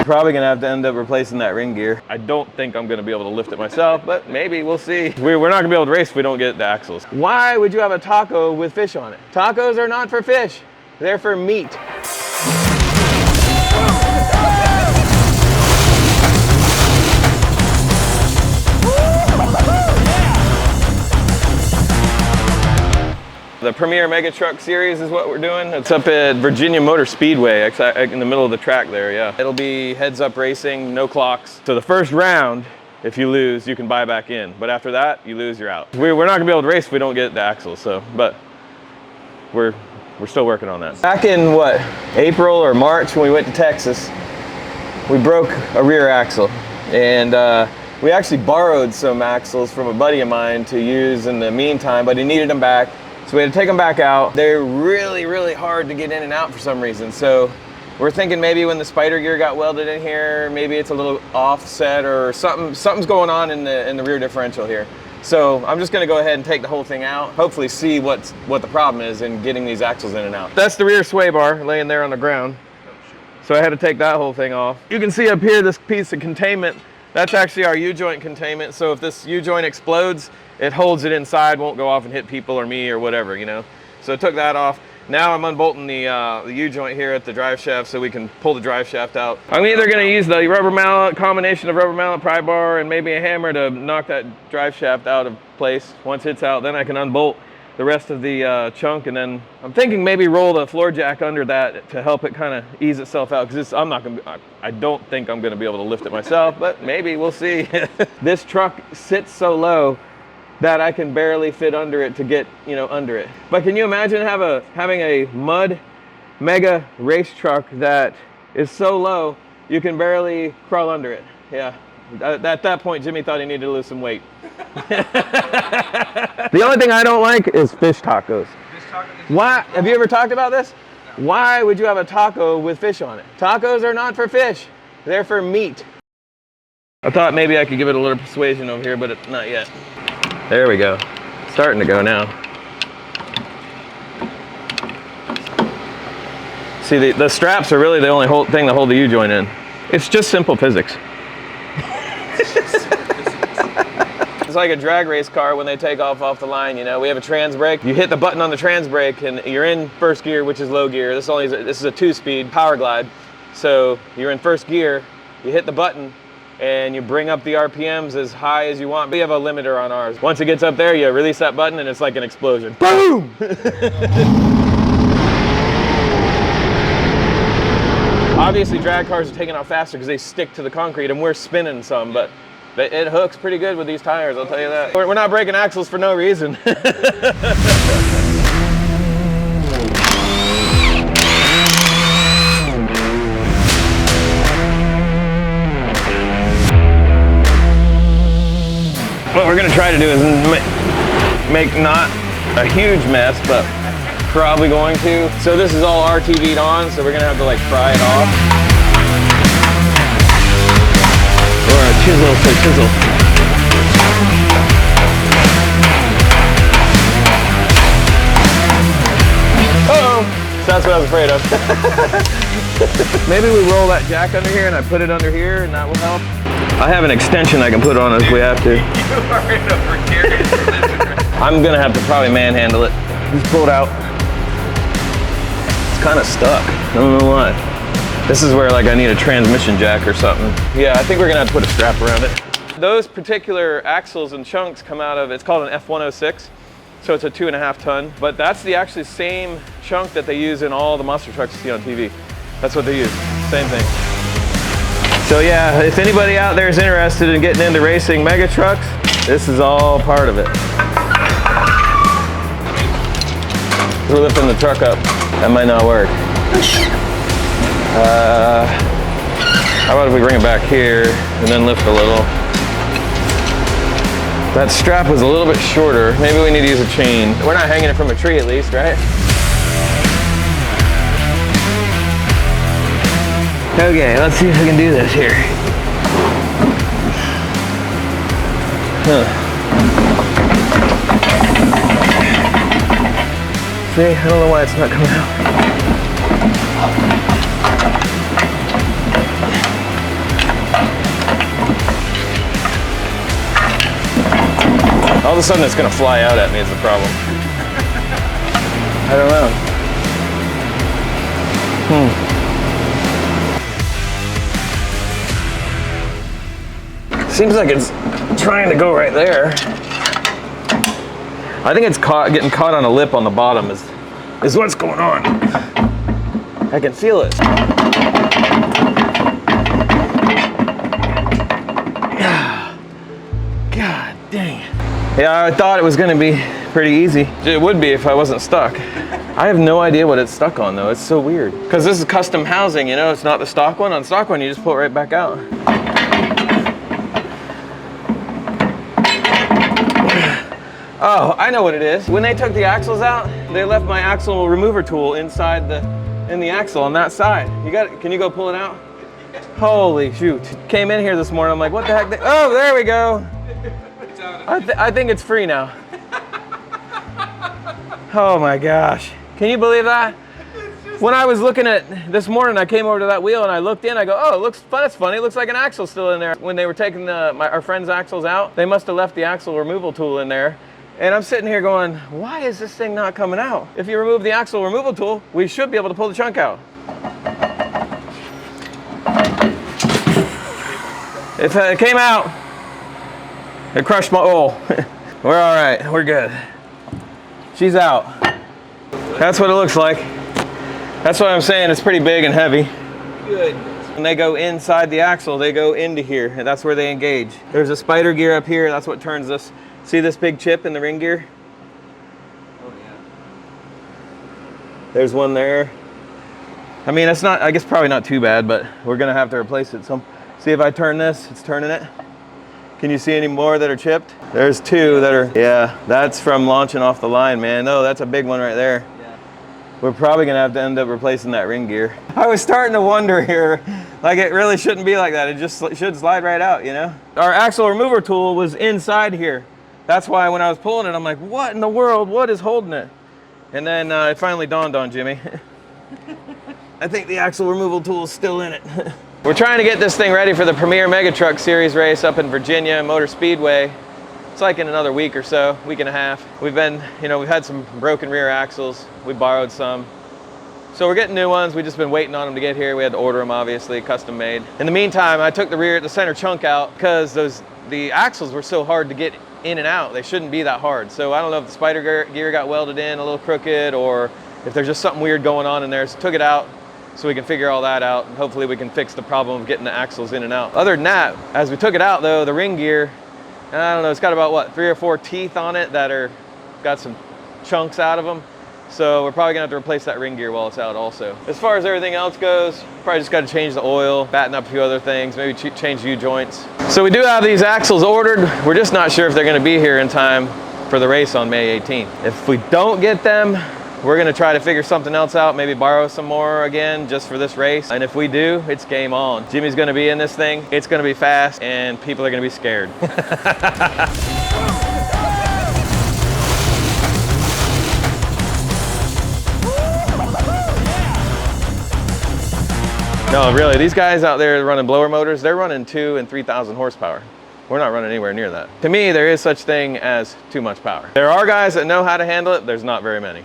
Probably gonna have to end up replacing that ring gear. I don't think I'm gonna be able to lift it myself, but maybe, we'll see. We're not gonna be able to race if we don't get the axles. Why would you have a taco with fish on it? Tacos are not for fish, they're for meat. The Premier Mega Truck Series is what we're doing. It's up at Virginia Motor Speedway, in the middle of the track there, yeah. It'll be heads-up racing, no clocks. So the first round, if you lose, you can buy back in. But after that, you lose, you're out. We're not gonna be able to race if we don't get the axles, so, but we're still working on that. Back in what, April or March when we went to Texas, we broke a rear axle. And we actually borrowed some axles from a buddy of mine to use in the meantime, but he needed them back. So we had to take them back out. They're really, really hard to get in and out for some reason. So we're thinking maybe when the spider gear got welded in here, maybe it's a little offset or something's going on in the rear differential here. So I'm just gonna go ahead and take the whole thing out, hopefully see what the problem is in getting these axles in and out. That's the rear sway bar laying there on the ground. So I had to take that whole thing off. You can see up here this piece of containment. That's actually our U-joint containment. So if this U-joint explodes, it holds it inside, won't go off and hit people or me or whatever, you know. So I took that off. Now I'm unbolting the U-joint here at the drive shaft so we can pull the drive shaft out. I'm either gonna use the rubber mallet, combination of rubber mallet, pry bar, and maybe a hammer to knock that drive shaft out of place. Once it's out, then I can unbolt the rest of the chunk, and then I'm thinking maybe roll the floor jack under that to help it kind of ease itself out, because I don't think I'm gonna be able to lift it myself, but maybe, we'll see. This truck sits so low that I can barely fit under it to get, you know, under it. But can you imagine having a mud mega race truck that is so low you can barely crawl under it? Yeah. At that point, Jimmy thought he needed to lose some weight. The only thing I don't like is fish tacos. Why? Have you ever talked about this? No. Why would you have a taco with fish on it? Tacos are not for fish, they're for meat. I thought maybe I could give it a little persuasion over here, but not yet. There we go. Starting to go now. See, the straps are really the only thing that hold the U-joint in. It's just simple physics. It's like a drag race car when they take off the line, you know. We have a trans brake. You hit the button on the trans brake and you're in first gear, which is low gear. This is a 2-speed power glide. So you're in first gear, you hit the button, and you bring up the RPMs as high as you want. We have a limiter on ours. Once it gets up there, you release that button and it's like an explosion. Boom! Obviously, drag cars are taking off faster because they stick to the concrete and we're spinning some, but it hooks pretty good with these tires, I'll tell you that. We're not breaking axles for no reason. What we're gonna try to do is make not a huge mess, but probably going to. So this is all RTV'd on, so we're gonna have to like pry it off. Or a chisel for chisel. Uh-oh! So that's what I was afraid of. Maybe we roll that jack under here and I put it under here and that will help. I have an extension I can put on if we have to. You are in a precarious position. I'm gonna have to probably manhandle it. Just pull it out. It's kind of stuck. I don't know why. This is where like I need a transmission jack or something. Yeah, I think we're gonna have to put a strap around it. Those particular axles and chunks come out of, it's called an F106. So it's a 2.5 ton, but that's the actually same chunk that they use in all the monster trucks you see on TV. That's what they use, same thing. So yeah, if anybody out there is interested in getting into racing mega trucks, this is all part of it. We're lifting the truck up. That might not work. How about if we bring it back here and then lift a little? That strap was a little bit shorter. Maybe we need to use a chain. We're not hanging it from a tree at least, right? Okay, let's see if we can do this here. See, I don't know why it's not coming out. of a sudden it's gonna fly out at me is the problem. I don't know. Seems like it's trying to go right there. I think it's getting caught on a lip on the bottom is what's going on. I can feel it. God dang it. Yeah, I thought it was gonna be pretty easy. It would be if I wasn't stuck. I have no idea what it's stuck on though. It's so weird. Because this is custom housing, you know, it's not the stock one. On the stock one, you just pull it right back out. Oh, I know what it is. When they took the axles out, they left my axle remover tool in the axle on that side. Can you go pull it out? Holy shoot. Came in here this morning, I'm like, what the heck? Oh, there we go. I think it's free now. Oh my gosh. Can you believe that? When I was looking at this morning, I came over to that wheel and I looked in, I go, oh, it looks fun. That's funny. It looks like an axle still in there. When they were taking our friend's axles out, they must have left the axle removal tool in there. And I'm sitting here going, why is this thing not coming out? If you remove the axle removal tool, we should be able to pull the chunk out. It came out. It crushed my oil. We're all right, we're good. She's out. That's what it looks like. That's what I'm saying, it's pretty big and heavy. Good. When they go inside the axle, they go into here, and that's where they engage. There's a spider gear up here, that's what turns this. See this big chip in the ring gear? Oh yeah. There's one there. I mean, it's not, I guess probably not too bad, but we're gonna have to replace it. So, see if I turn this, it's turning it. Can you see any more that are chipped? There's two that are, yeah, that's from launching off the line, man. No, that's a big one right there. Yeah. We're probably gonna have to end up replacing that ring gear. I was starting to wonder here, like it really shouldn't be like that. It just should slide right out, you know? Our axle remover tool was inside here. That's why when I was pulling it, I'm like, what in the world? What is holding it? And then it finally dawned on Jimmy. I think the axle removal tool is still in it. We're trying to get this thing ready for the Premier Mega Truck Series race up in Virginia Motor Speedway. It's like in another week or so, week and a half. We've been, you know, we've had some broken rear axles. We borrowed some. So we're getting new ones. We've just been waiting on them to get here. We had to order them, obviously, custom made. In the meantime, I took the center chunk out because the axles were so hard to get in and out. They shouldn't be that hard. So I don't know if the spider gear got welded in a little crooked or if there's just something weird going on in there. So took it out so we can figure all that out and hopefully we can fix the problem of getting the axles in and out. Other than that, as we took it out though, the ring gear, I don't know, it's got about what, 3 or 4 teeth on it that are got some chunks out of them. So we're probably gonna have to replace that ring gear while it's out also. As far as everything else goes, probably just gotta change the oil, batten up a few other things, maybe change U-joints. So we do have these axles ordered. We're just not sure if they're gonna be here in time for the race on May 18th. If we don't get them, we're gonna try to figure something else out, maybe borrow some more again just for this race. And if we do, it's game on. Jimmy's gonna be in this thing, it's gonna be fast, and people are gonna be scared. No, really, these guys out there running blower motors, they're running 2,000 and 3,000 horsepower. We're not running anywhere near that. To me, there is such thing as too much power. There are guys that know how to handle it, there's not very many.